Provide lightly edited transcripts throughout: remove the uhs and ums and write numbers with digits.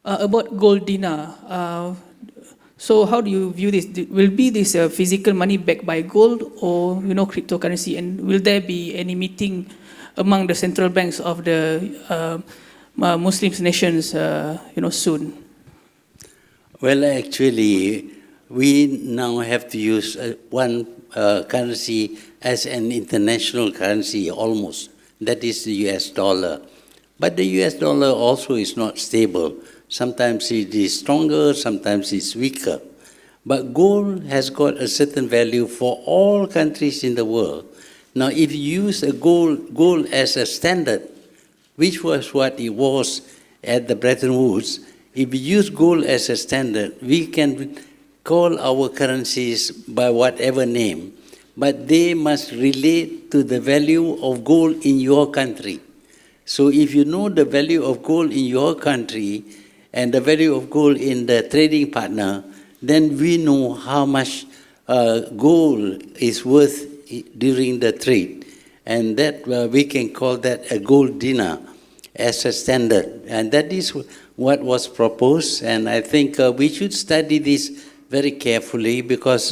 About gold dinar. So how do you view this? Will be this physical money backed by gold or cryptocurrency? And will there be any meeting among the central banks of the Muslim nations soon? Well, actually, we now have to use one currency as an international currency almost. That is the US dollar. But the US dollar also is not stable. Sometimes it is stronger, sometimes it's weaker. But gold has got a certain value for all countries in the world. Now, if you use a gold as a standard, which was what it was at the Bretton Woods, if we use gold as a standard, we can call our currencies by whatever name, but they must relate to the value of gold in your country. So if you know the value of gold in your country and the value of gold in the trading partner, then we know how much gold is worth during the trade. And that we can call that a gold dinar as a standard. And that is what was proposed. And I think we should study this very carefully because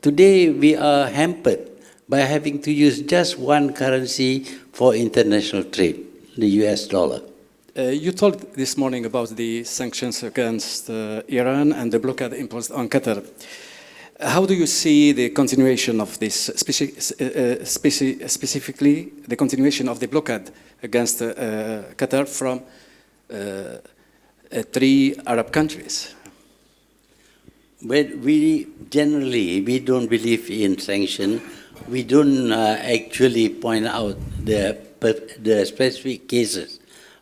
today we are hampered by having to use just one currency for international trade, the US dollar. You talked this morning about the sanctions against Iran and the blockade imposed on Qatar. How do you see the continuation of this, specifically the continuation of the blockade against Qatar from 3 Arab countries? Well, we don't believe in sanction. We don't actually point out the specific cases.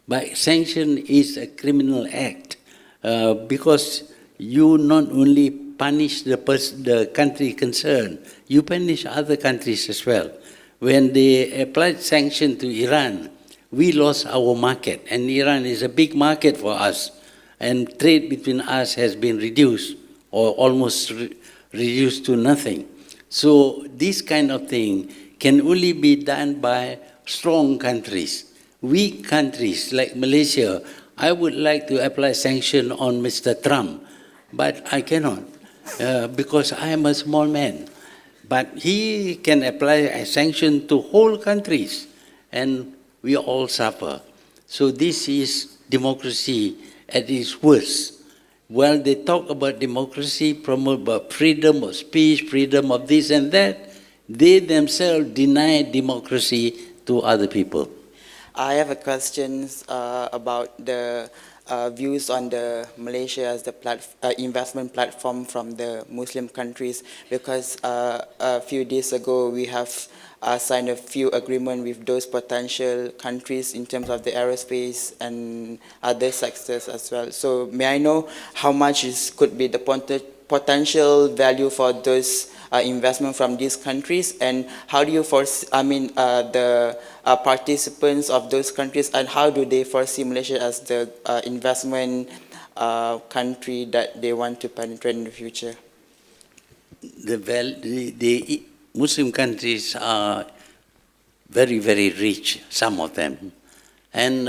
But sanction is a criminal act because you not only punish the country concerned, you punish other countries as well. When they applied sanction to Iran, we lost our market, and Iran is a big market for us, and trade between us has been reduced or almost reduced to nothing. So this kind of thing can only be done by strong countries. Weak countries like Malaysia, I would like to apply sanction on Mr. Trump, but I cannot because I am a small man. But he can apply a sanction to whole countries, and we all suffer. So this is democracy at its worst. While they talk about democracy, promote about freedom of speech, freedom of this and that, they themselves deny democracy to other people. I have a question about the views on the Malaysia as the investment platform from the Muslim countries, because a few days ago we have signed a few agreements with those potential countries in terms of the aerospace and other sectors as well. So may I know how much could be the potential value for those investment from these countries, and how do you foresee, the participants of those countries, and how do they foresee Malaysia as the investment country that they want to penetrate in the future? The Muslim countries are very, very rich, some of them. And,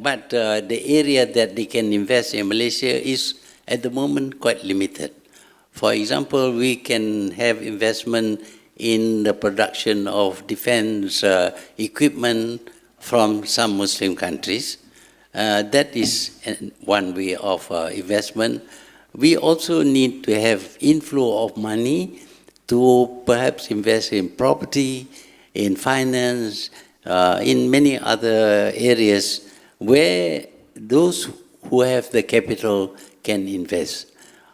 but the area that they can invest in Malaysia is at the moment quite limited. For example, we can have investment in the production of defense equipment from some Muslim countries. That is one way of investment. We also need to have inflow of money to perhaps invest in property, in finance, in many other areas where those who have the capital can invest.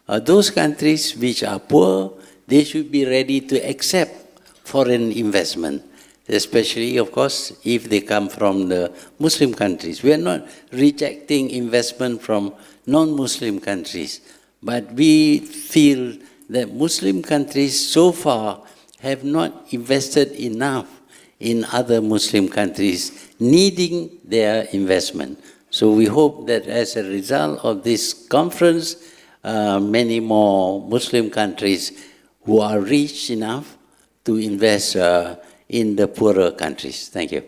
Those countries which are poor, they should be ready to accept foreign investment, especially, of course, if they come from the Muslim countries. We are not rejecting investment from non-Muslim countries, but we feel that Muslim countries so far have not invested enough in other Muslim countries needing their investment. So we hope that as a result of this conference, many more Muslim countries who are rich enough to invest in the poorer countries. Thank you.